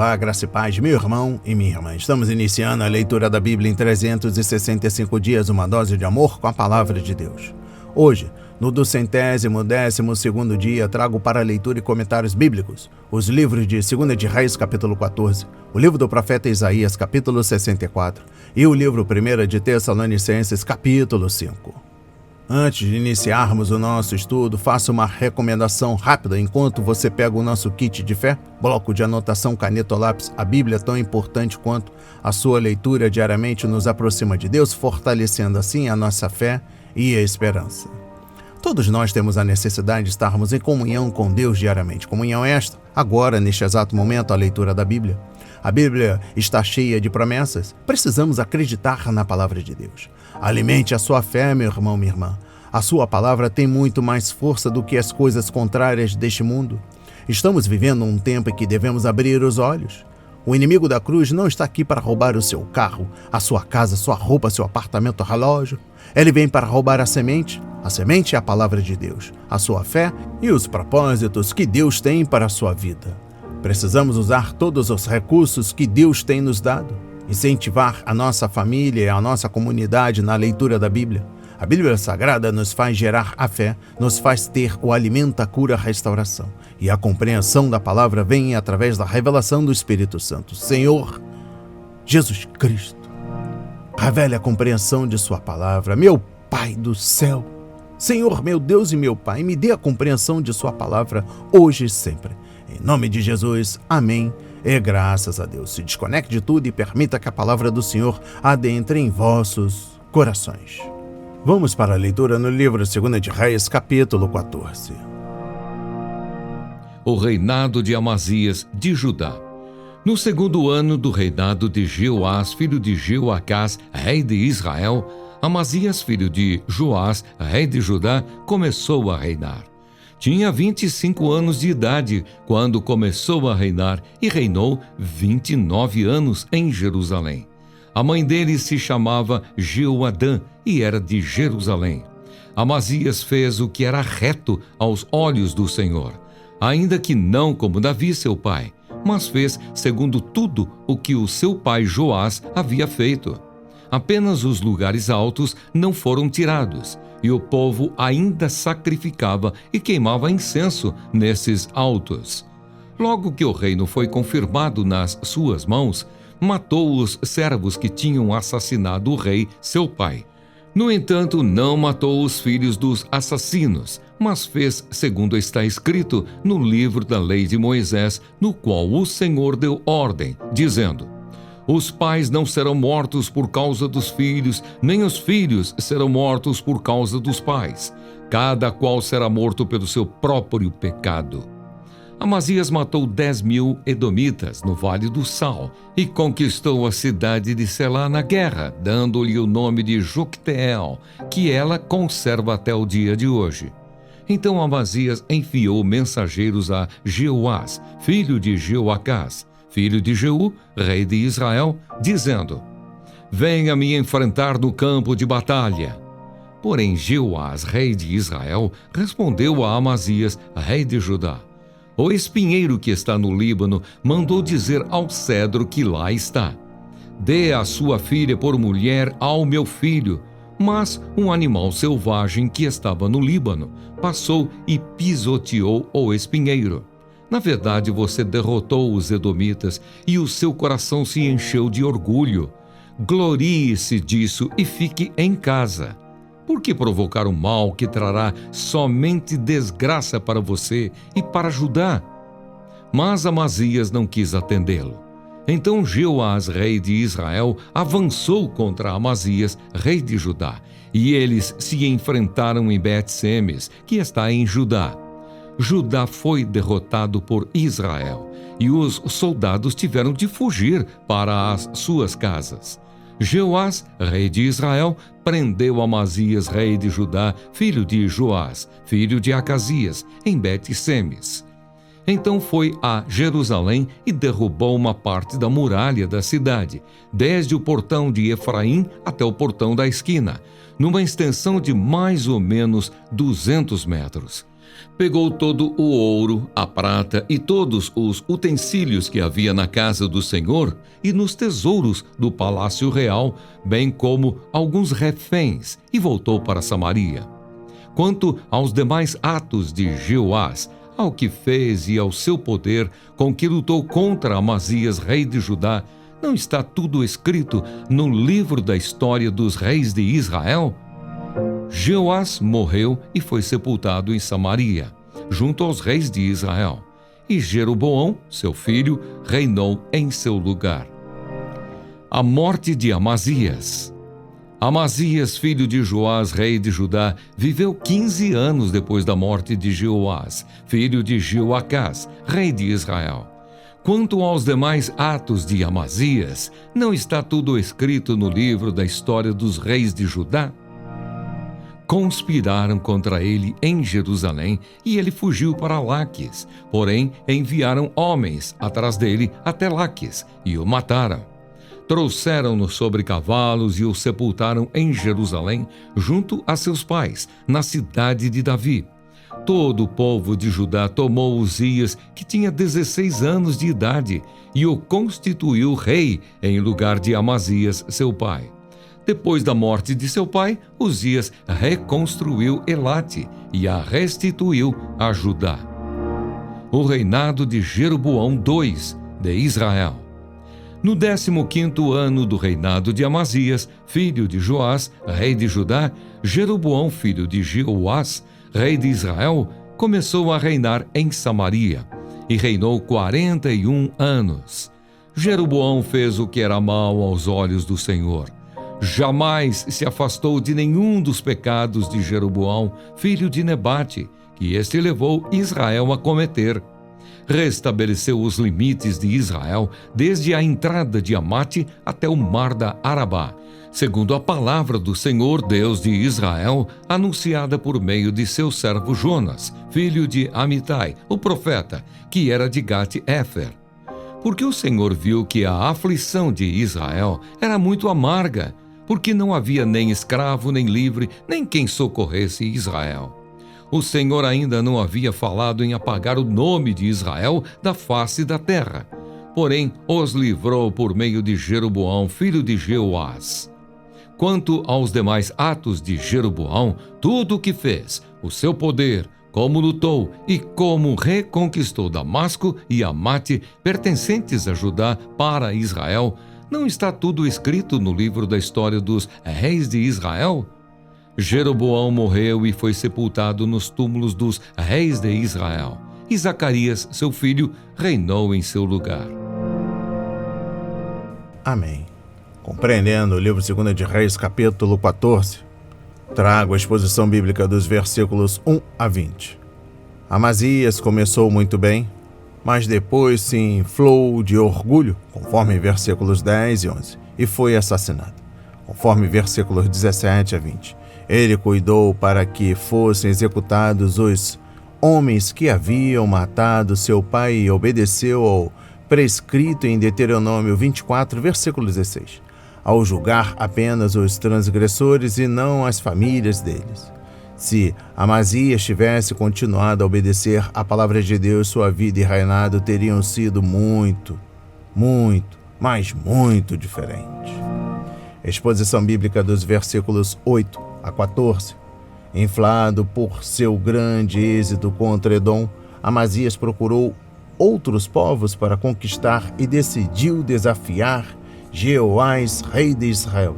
Olá, graça e paz, meu irmão e minha irmã. Estamos iniciando a leitura da Bíblia em 365 dias, uma dose de amor com a palavra de Deus. Hoje, no 212º dia, trago para a leitura e comentários bíblicos os livros de 2 de Reis, capítulo 14, o livro do profeta Isaías, capítulo 64, e o livro 1 de Tessalonicenses, capítulo 5. Antes de iniciarmos o nosso estudo, faço uma recomendação rápida enquanto você pega o nosso kit de fé, bloco de anotação, caneta ou lápis. A Bíblia é tão importante quanto a sua leitura diariamente nos aproxima de Deus, fortalecendo assim a nossa fé e a esperança. Todos nós temos a necessidade de estarmos em comunhão com Deus diariamente. Comunhão esta, agora, neste exato momento, a leitura da Bíblia. A Bíblia está cheia de promessas. Precisamos acreditar na palavra de Deus. Alimente a sua fé, meu irmão, minha irmã. A sua palavra tem muito mais força do que as coisas contrárias deste mundo. Estamos vivendo um tempo em que devemos abrir os olhos. O inimigo da cruz não está aqui para roubar o seu carro, a sua casa, sua roupa, seu apartamento, relógio. Ele vem para roubar a semente. A semente é a palavra de Deus, a sua fé e os propósitos que Deus tem para a sua vida. Precisamos usar todos os recursos que Deus tem nos dado. Incentivar a nossa família e a nossa comunidade na leitura da Bíblia. A Bíblia Sagrada nos faz gerar a fé, nos faz ter o alimento, a cura, a restauração. E a compreensão da palavra vem através da revelação do Espírito Santo. Senhor Jesus Cristo, revele a compreensão de sua palavra. Meu Pai do céu, Senhor, meu Deus e meu Pai, me dê a compreensão de sua palavra hoje e sempre. Em nome de Jesus, amém. E graças a Deus. Se desconecte de tudo e permita que a palavra do Senhor adentre em vossos corações. Vamos para a leitura no livro 2 de Reis, capítulo 14. O reinado de Amazias de Judá. No segundo ano do reinado de Jeoás, filho de Jeoacás, rei de Israel, Amazias, filho de Joás, rei de Judá, começou a reinar. Tinha 25 anos de idade quando começou a reinar e reinou 29 anos em Jerusalém. A mãe dele se chamava Jeoadã e era de Jerusalém. Amazias fez o que era reto aos olhos do Senhor, ainda que não como Davi, seu pai, mas fez segundo tudo o que o seu pai Joás havia feito. Apenas os lugares altos não foram tirados, e o povo ainda sacrificava e queimava incenso nesses altos. Logo que o reino foi confirmado nas suas mãos, matou os servos que tinham assassinado o rei, seu pai. No entanto, não matou os filhos dos assassinos, mas fez segundo está escrito no livro da lei de Moisés, no qual o Senhor deu ordem, dizendo: os pais não serão mortos por causa dos filhos, nem os filhos serão mortos por causa dos pais. Cada qual será morto pelo seu próprio pecado. Amazias matou 10.000 edomitas no Vale do Sal e conquistou a cidade de Selá na guerra, dando-lhe o nome de Jocteel, que ela conserva até o dia de hoje. Então Amazias enviou mensageiros a Jeoás, filho de Jeoacás, filho de Jeú, rei de Israel, dizendo: venha me enfrentar no campo de batalha. Porém Jeoás, rei de Israel, respondeu a Amazias, rei de Judá: o espinheiro que está no Líbano mandou dizer ao cedro que lá está: dê a sua filha por mulher ao meu filho. Mas um animal selvagem que estava no Líbano passou e pisoteou o espinheiro. Na verdade, você derrotou os edomitas e o seu coração se encheu de orgulho. Glorie-se disso e fique em casa. Por que provocar o mal que trará somente desgraça para você e para Judá? Mas Amazias não quis atendê-lo. Então Jeoás, rei de Israel, avançou contra Amazias, rei de Judá, e eles se enfrentaram em Bet-Semes, que está em Judá. Judá foi derrotado por Israel, e os soldados tiveram de fugir para as suas casas. Jeoás, rei de Israel, prendeu Amazias, rei de Judá, filho de Joás, filho de Acasias, em Bet-Semes. Então foi a Jerusalém e derrubou uma parte da muralha da cidade, desde o portão de Efraim até o portão da esquina, numa extensão de mais ou menos 200 metros. Pegou todo o ouro, a prata e todos os utensílios que havia na casa do Senhor e nos tesouros do palácio real, bem como alguns reféns, e voltou para Samaria. Quanto aos demais atos de Jeoás, ao que fez e ao seu poder, com que lutou contra Amazias, rei de Judá, não está tudo escrito no livro da história dos reis de Israel? Jeoás morreu e foi sepultado em Samaria, junto aos reis de Israel. E Jeroboão, seu filho, reinou em seu lugar. A morte de Amazias. Amazias, filho de Joás, rei de Judá, viveu 15 anos depois da morte de Jeoás, filho de Jeoacás, rei de Israel. Quanto aos demais atos de Amazias, não está tudo escrito no livro da história dos reis de Judá? Conspiraram contra ele em Jerusalém e ele fugiu para Laques. Porém, enviaram homens atrás dele até Laques e o mataram. Trouxeram-no sobre cavalos e o sepultaram em Jerusalém, junto a seus pais, na cidade de Davi. Todo o povo de Judá tomou Uzias, que tinha 16 anos de idade, e o constituiu rei em lugar de Amazias, seu pai. Depois da morte de seu pai, Uzias reconstruiu Elate e a restituiu a Judá. O reinado de Jeroboão II, de Israel. No 15º ano do reinado de Amazias, filho de Joás, rei de Judá, Jeroboão, filho de Jeoás, rei de Israel, começou a reinar em Samaria e reinou 41 anos. Jeroboão fez o que era mal aos olhos do Senhor. Jamais se afastou de nenhum dos pecados de Jeroboão, filho de Nebate, que este levou Israel a cometer. Restabeleceu os limites de Israel desde a entrada de Amate até o mar da Arabá, segundo a palavra do Senhor Deus de Israel, anunciada por meio de seu servo Jonas, filho de Amitai, o profeta, que era de Gat-Éfer. Porque o Senhor viu que a aflição de Israel era muito amarga, porque não havia nem escravo, nem livre, nem quem socorresse Israel. O Senhor ainda não havia falado em apagar o nome de Israel da face da terra. Porém, os livrou por meio de Jeroboão, filho de Jeoás. Quanto aos demais atos de Jeroboão, tudo o que fez, o seu poder, como lutou e como reconquistou Damasco e Amate, pertencentes a Judá, para Israel, não está tudo escrito no livro da história dos reis de Israel? Jeroboão morreu e foi sepultado nos túmulos dos reis de Israel, e Zacarias, seu filho, reinou em seu lugar. Amém. Compreendendo o livro 2 de Reis, capítulo 14, trago a exposição bíblica dos versículos 1 a 20. Amazias começou muito bem, mas depois se inflou de orgulho, conforme versículos 10 e 11, e foi assassinado, conforme versículos 17 a 20. Ele cuidou para que fossem executados os homens que haviam matado seu pai e obedeceu ao prescrito em Deuteronômio 24, versículo 16, ao julgar apenas os transgressores e não as famílias deles. Se Amazias tivesse continuado a obedecer à palavra de Deus, sua vida e reinado teriam sido muito diferentes. Exposição bíblica dos versículos 8 a 14. Inflado por seu grande êxito contra Edom, Amazias procurou outros povos para conquistar e decidiu desafiar Jeoás, rei de Israel.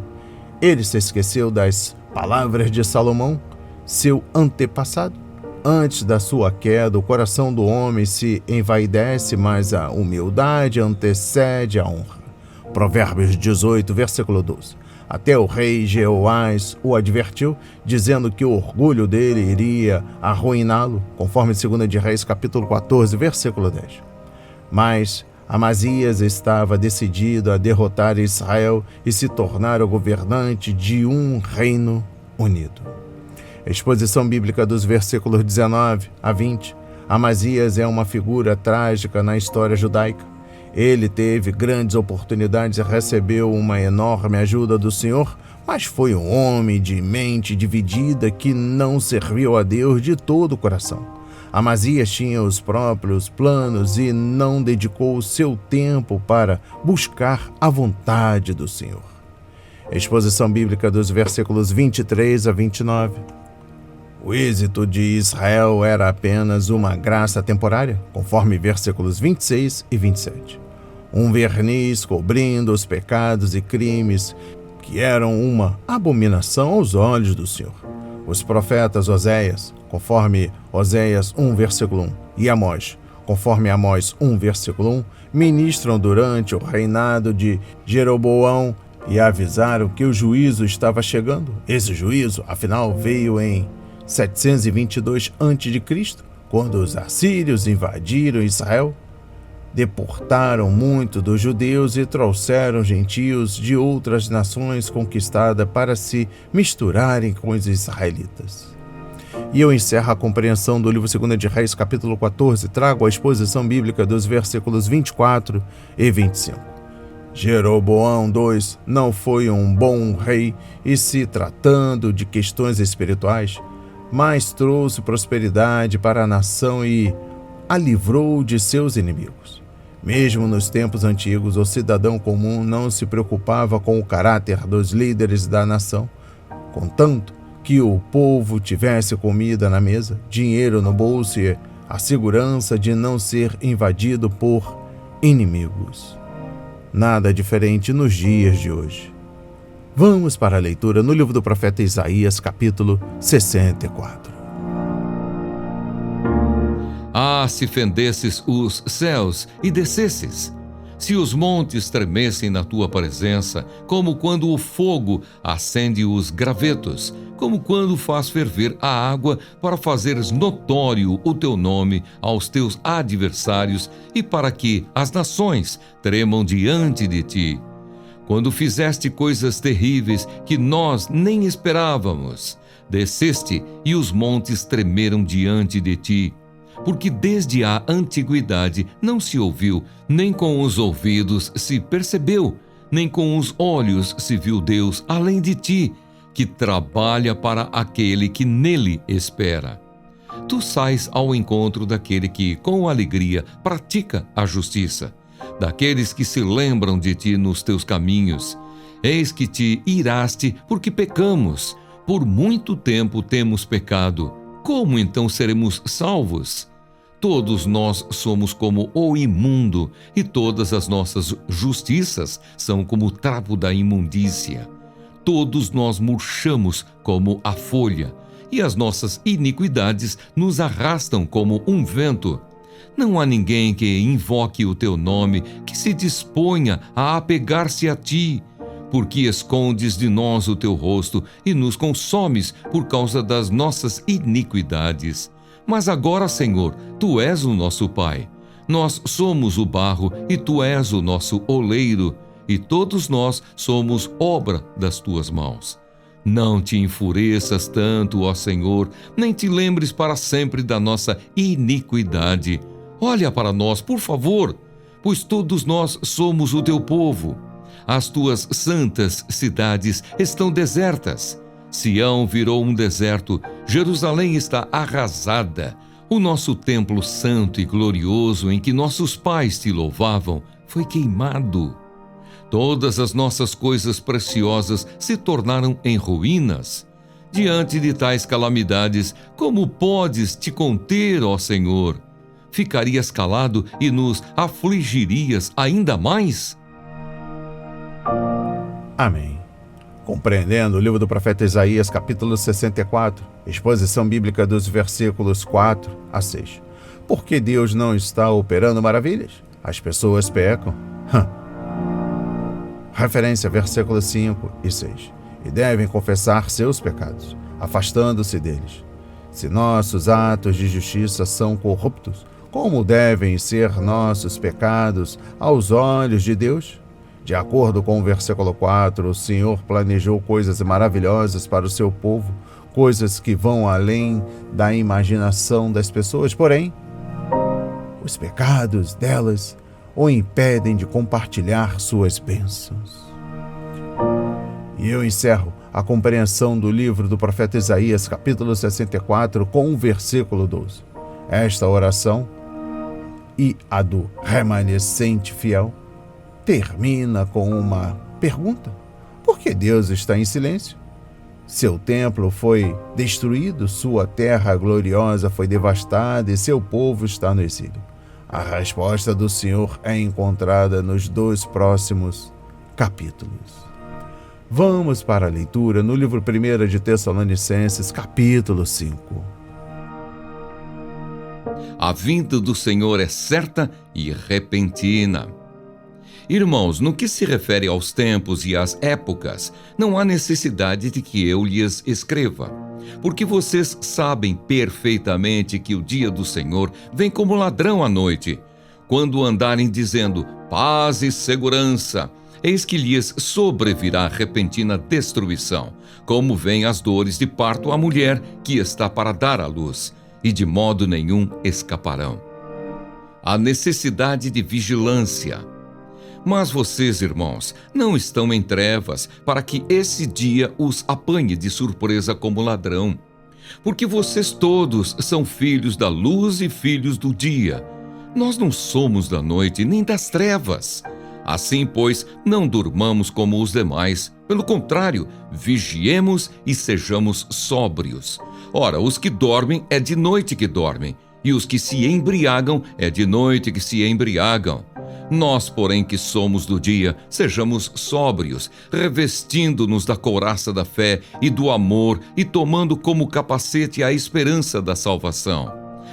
Ele se esqueceu das palavras de Salomão, seu antepassado. Antes da sua queda, o coração do homem se envaidece, mas a humildade antecede a honra. Provérbios 18, versículo 12. Até o rei Jeoás o advertiu, dizendo que o orgulho dele iria arruiná-lo, conforme 2 de Reis, capítulo 14, versículo 10. Mas Amazias estava decidido a derrotar Israel e se tornar o governante de um reino unido. Exposição bíblica dos versículos 19 a 20. Amazias é uma figura trágica na história judaica. Ele teve grandes oportunidades e recebeu uma enorme ajuda do Senhor, mas foi um homem de mente dividida que não serviu a Deus de todo o coração. Amazias tinha os próprios planos e não dedicou o seu tempo para buscar a vontade do Senhor. Exposição bíblica dos versículos 23 a 29. O êxito de Israel era apenas uma graça temporária, conforme versículos 26 e 27. Um verniz cobrindo os pecados e crimes que eram uma abominação aos olhos do Senhor. Os profetas Oséias, conforme Oséias 1, versículo 1, e Amós, conforme Amós 1, versículo 1, ministram durante o reinado de Jeroboão e avisaram que o juízo estava chegando. Esse juízo, afinal, veio em 722 a.C., quando os assírios invadiram Israel, deportaram muito dos judeus e trouxeram gentios de outras nações conquistadas para se misturarem com os israelitas. E eu encerro a compreensão do livro 2 de Reis, capítulo 14, trago a exposição bíblica dos versículos 24 e 25. Jeroboão II não foi um bom rei e, se tratando de questões espirituais, mas trouxe prosperidade para a nação e a livrou de seus inimigos. Mesmo nos tempos antigos, o cidadão comum não se preocupava com o caráter dos líderes da nação, contanto que o povo tivesse comida na mesa, dinheiro no bolso e a segurança de não ser invadido por inimigos. Nada diferente nos dias de hoje. Vamos para a leitura no livro do profeta Isaías, capítulo 64. Ah, se fendesses os céus e descesses, se os montes tremessem na tua presença, como quando o fogo acende os gravetos, como quando faz ferver a água para fazeres notório o teu nome aos teus adversários e para que as nações tremam diante de ti. Quando fizeste coisas terríveis que nós nem esperávamos, desceste e os montes tremeram diante de ti. Porque desde a antiguidade não se ouviu, nem com os ouvidos se percebeu, nem com os olhos se viu Deus além de ti, que trabalha para aquele que nele espera. Tu sais ao encontro daquele que, com alegria, pratica a justiça, daqueles que se lembram de ti nos teus caminhos. Eis que te iraste porque pecamos, por muito tempo temos pecado. Como então seremos salvos? Todos nós somos como o imundo, e todas as nossas justiças são como o trapo da imundícia. Todos nós murchamos como a folha, e as nossas iniquidades nos arrastam como um vento. Não há ninguém que invoque o teu nome, que se disponha a apegar-se a ti, porque escondes de nós o teu rosto e nos consomes por causa das nossas iniquidades. Mas agora, Senhor, tu és o nosso Pai. Nós somos o barro e tu és o nosso oleiro, e todos nós somos obra das tuas mãos. Não te enfureças tanto, ó Senhor, nem te lembres para sempre da nossa iniquidade. Olha para nós, por favor, pois todos nós somos o teu povo. As tuas santas cidades estão desertas. Sião virou um deserto, Jerusalém está arrasada. O nosso templo santo e glorioso em que nossos pais te louvavam foi queimado. Todas as nossas coisas preciosas se tornaram em ruínas. Diante de tais calamidades, como podes te conter, ó Senhor? Ficarias calado e nos afligirias ainda mais? Amém. Compreendendo o livro do profeta Isaías, capítulo 64, exposição bíblica dos versículos 4 a 6. Por que Deus não está operando maravilhas? As pessoas pecam. Referência, versículos 5 e 6. E devem confessar seus pecados, afastando-se deles. Se nossos atos de justiça são corruptos, como devem ser nossos pecados aos olhos de Deus? De acordo com o versículo 4, o Senhor planejou coisas maravilhosas para o seu povo, coisas que vão além da imaginação das pessoas, porém, os pecados delas o impedem de compartilhar suas bênçãos. E eu encerro a compreensão do livro do profeta Isaías, capítulo 64, com o versículo 12. Esta oração e a do remanescente fiel termina com uma pergunta: por que Deus está em silêncio? Seu templo foi destruído, sua terra gloriosa foi devastada e seu povo está no exílio. A resposta do Senhor é encontrada nos 2 próximos capítulos. Vamos para a leitura no livro 1 de Tessalonicenses, capítulo 5. A vinda do Senhor é certa e repentina. Irmãos, no que se refere aos tempos e às épocas, não há necessidade de que eu lhes escreva, porque vocês sabem perfeitamente que o dia do Senhor vem como ladrão à noite. Quando andarem dizendo paz e segurança, eis que lhes sobrevirá repentina destruição, como vêm as dores de parto à mulher que está para dar à luz, e de modo nenhum escaparão. Há necessidade de vigilância. Mas vocês, irmãos, não estão em trevas para que esse dia os apanhe de surpresa como ladrão. Porque vocês todos são filhos da luz e filhos do dia. Nós não somos da noite nem das trevas. Assim, pois, não durmamos como os demais. Pelo contrário, vigiemos e sejamos sóbrios. Ora, os que dormem é de noite que dormem, e os que se embriagam é de noite que se embriagam. Nós, porém, que somos do dia, sejamos sóbrios, revestindo-nos da couraça da fé e do amor e tomando como capacete a esperança da salvação.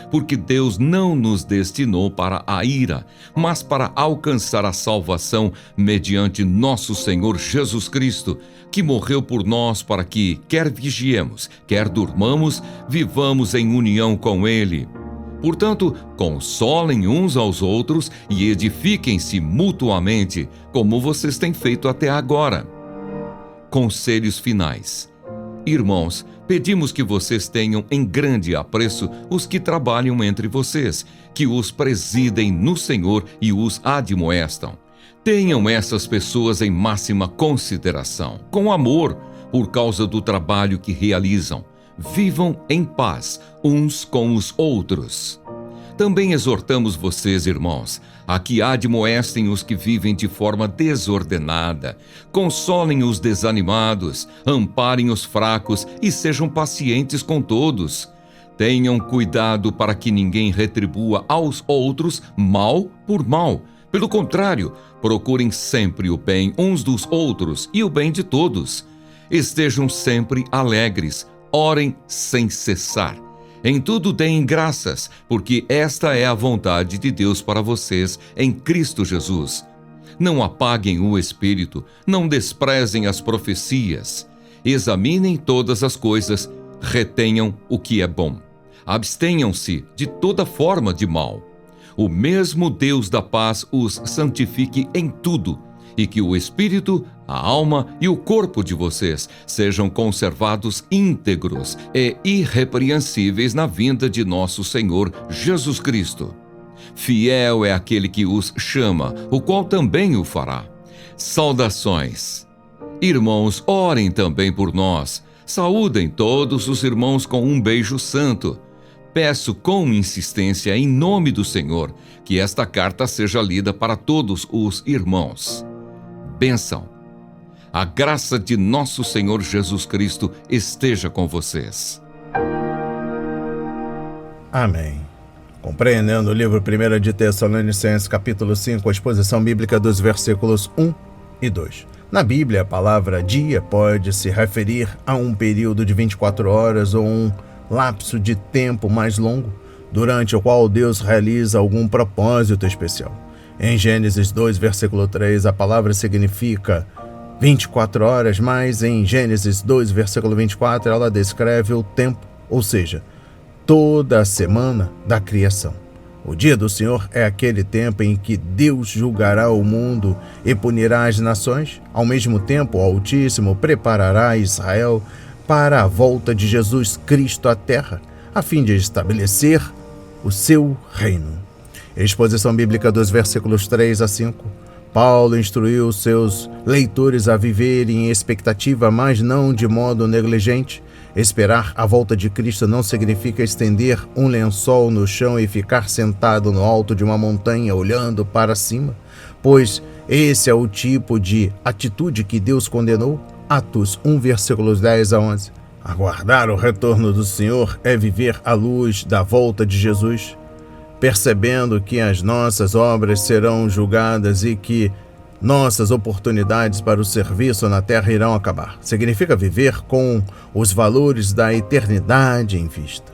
Porque Deus não nos destinou para a ira, mas para alcançar a salvação mediante nosso Senhor Jesus Cristo, que morreu por nós para que, quer vigiemos, quer durmamos, vivamos em união com Ele. Portanto, consolem uns aos outros e edifiquem-se mutuamente, como vocês têm feito até agora. Conselhos finais. Irmãos, pedimos que vocês tenham em grande apreço os que trabalham entre vocês, que os presidem no Senhor e os admoestam. Tenham essas pessoas em máxima consideração, com amor, por causa do trabalho que realizam. Vivam em paz uns com os outros. Também exortamos vocês, irmãos, a que admoestem os que vivem de forma desordenada, consolem os desanimados, amparem os fracos e sejam pacientes com todos. Tenham cuidado para que ninguém retribua aos outros mal por mal. Pelo contrário, procurem sempre o bem uns dos outros e o bem de todos. Estejam sempre alegres. Orem sem cessar. Em tudo deem graças, porque esta é a vontade de Deus para vocês em Cristo Jesus. Não apaguem o espírito, não desprezem as profecias. Examinem todas as coisas, retenham o que é bom. Abstenham-se de toda forma de mal. O mesmo Deus da paz os santifique em tudo, e que o espírito, a alma e o corpo de vocês sejam conservados íntegros e irrepreensíveis na vinda de nosso Senhor Jesus Cristo. Fiel é aquele que os chama, o qual também o fará. Saudações. Irmãos, orem também por nós. Saúdem todos os irmãos com um beijo santo. Peço com insistência, em nome do Senhor, que esta carta seja lida para todos os irmãos. Bênção. A graça de nosso Senhor Jesus Cristo esteja com vocês. Amém. Compreendendo o livro 1 de Tessalonicenses, capítulo 5, a exposição bíblica dos versículos 1 e 2. Na Bíblia, a palavra dia pode se referir a um período de 24 horas ou um lapso de tempo mais longo, durante o qual Deus realiza algum propósito especial. Em Gênesis 2, versículo 3, a palavra significa 24 horas, mas em Gênesis 2, versículo 24, ela descreve o tempo, ou seja, toda a semana da criação. O dia do Senhor é aquele tempo em que Deus julgará o mundo e punirá as nações. Ao mesmo tempo, o Altíssimo preparará Israel para a volta de Jesus Cristo à terra, a fim de estabelecer o seu reino. Exposição bíblica dos versículos 3 a 5. Paulo instruiu seus leitores a viverem em expectativa, mas não de modo negligente. Esperar a volta de Cristo não significa estender um lençol no chão e ficar sentado no alto de uma montanha olhando para cima, pois esse é o tipo de atitude que Deus condenou. Atos 1, versículos 10 a 11. Aguardar o retorno do Senhor é viver à luz da volta de Jesus, percebendo que as nossas obras serão julgadas e que nossas oportunidades para o serviço na terra irão acabar. Significa viver com os valores da eternidade em vista.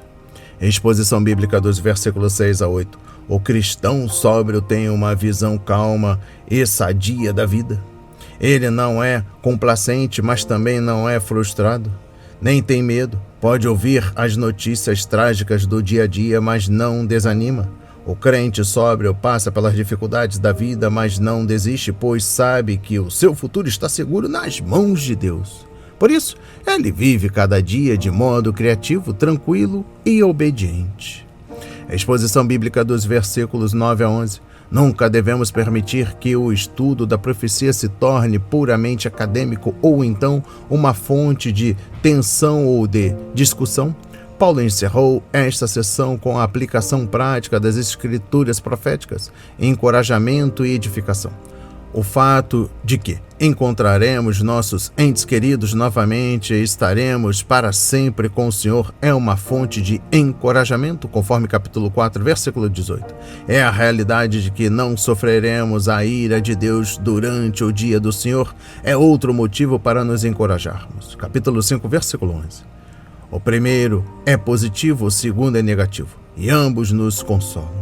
Exposição bíblica dos versículos 6 a 8. O cristão sóbrio tem uma visão calma e sadia da vida. Ele não é complacente, mas também não é frustrado. Nem tem medo. Pode ouvir as notícias trágicas do dia a dia, mas não desanima. O crente sóbrio passa pelas dificuldades da vida, mas não desiste, pois sabe que o seu futuro está seguro nas mãos de Deus. Por isso, ele vive cada dia de modo criativo, tranquilo e obediente. A exposição bíblica dos versículos 9 a 11. Nunca devemos permitir que o estudo da profecia se torne puramente acadêmico ou então uma fonte de tensão ou de discussão. Paulo encerrou esta sessão com a aplicação prática das escrituras proféticas, encorajamento e edificação. O fato de que encontraremos nossos entes queridos novamente e estaremos para sempre com o Senhor é uma fonte de encorajamento, conforme capítulo 4, versículo 18. É a realidade de que não sofreremos a ira de Deus durante o dia do Senhor, é outro motivo para nos encorajarmos. Capítulo 5, versículo 11. O primeiro é positivo, o segundo é negativo, e ambos nos consolam.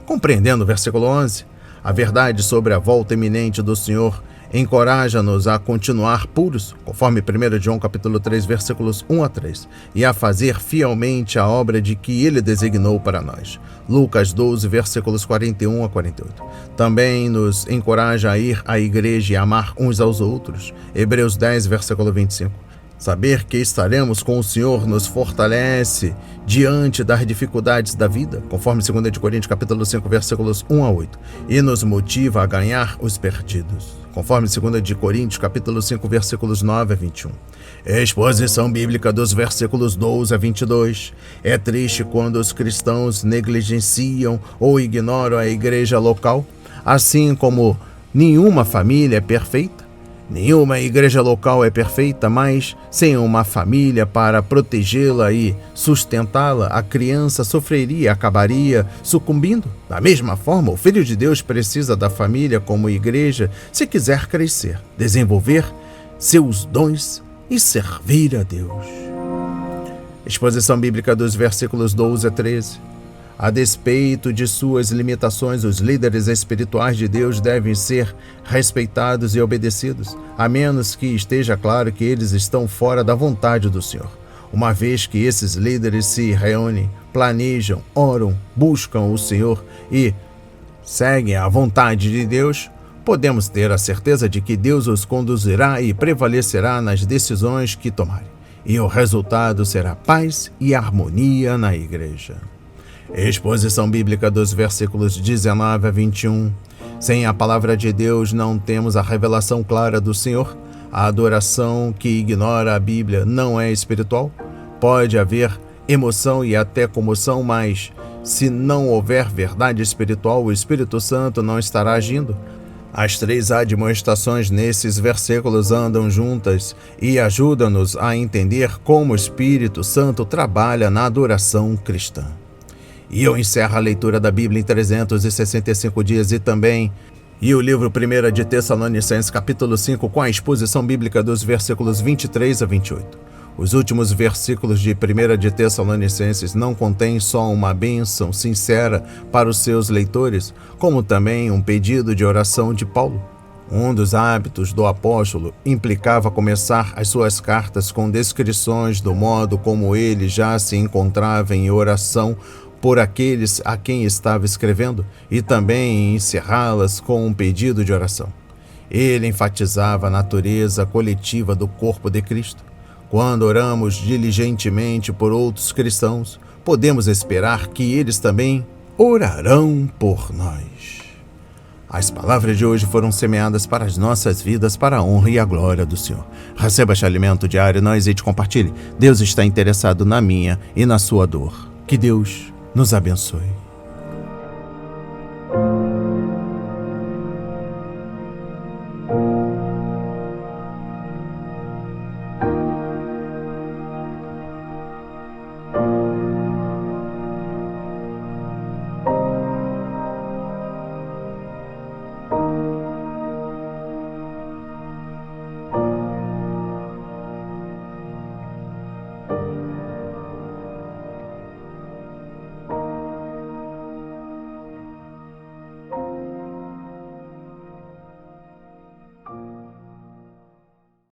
Compreendendo o versículo 11, a verdade sobre a volta iminente do Senhor encoraja-nos a continuar puros, conforme 1 João capítulo 3, versículos 1 a 3, e a fazer fielmente a obra de que Ele designou para nós. Lucas 12, versículos 41 a 48. Também nos encoraja a ir à igreja e amar uns aos outros. Hebreus 10, versículo 25. Saber que estaremos com o Senhor nos fortalece diante das dificuldades da vida, conforme 2 Coríntios capítulo 5, versículos 1 a 8, e nos motiva a ganhar os perdidos, conforme 2 Coríntios capítulo 5, versículos 9 a 21. Exposição bíblica dos versículos 12 a 22. É triste quando os cristãos negligenciam ou ignoram a igreja local, assim como nenhuma família é perfeita. Nenhuma igreja local é perfeita, mas sem uma família para protegê-la e sustentá-la, a criança sofreria e acabaria sucumbindo. Da mesma forma, o Filho de Deus precisa da família como igreja se quiser crescer, desenvolver seus dons e servir a Deus. Exposição bíblica dos versículos 12 a 13. A despeito de suas limitações, os líderes espirituais de Deus devem ser respeitados e obedecidos, a menos que esteja claro que eles estão fora da vontade do Senhor. Uma vez que esses líderes se reúnem, planejam, oram, buscam o Senhor e seguem a vontade de Deus, podemos ter a certeza de que Deus os conduzirá e prevalecerá nas decisões que tomarem. E o resultado será paz e harmonia na igreja. Exposição bíblica dos versículos 19 a 21. Sem a palavra de Deus não temos a revelação clara do Senhor. A adoração que ignora a Bíblia não é espiritual. Pode haver emoção e até comoção, mas se não houver verdade espiritual, o Espírito Santo não estará agindo. As três admoestações nesses versículos andam juntas e ajudam-nos a entender como o Espírito Santo trabalha na adoração cristã. E eu encerro a leitura da Bíblia em 365 dias e o livro 1 de Tessalonicenses, capítulo 5, com a exposição bíblica dos versículos 23 a 28. Os últimos versículos de 1 de Tessalonicenses não contêm só uma bênção sincera para os seus leitores, como também um pedido de oração de Paulo. Um dos hábitos do apóstolo implicava começar as suas cartas com descrições do modo como ele já se encontrava em oração por aqueles a quem estava escrevendo e também encerrá-las com um pedido de oração. Ele enfatizava a natureza coletiva do corpo de Cristo. Quando oramos diligentemente por outros cristãos, podemos esperar que eles também orarão por nós. As palavras de hoje foram semeadas para as nossas vidas, para a honra e a glória do Senhor. Receba este alimento diário, não hesite, compartilhe. Deus está interessado na minha e na sua dor. Que Deus nos abençoe.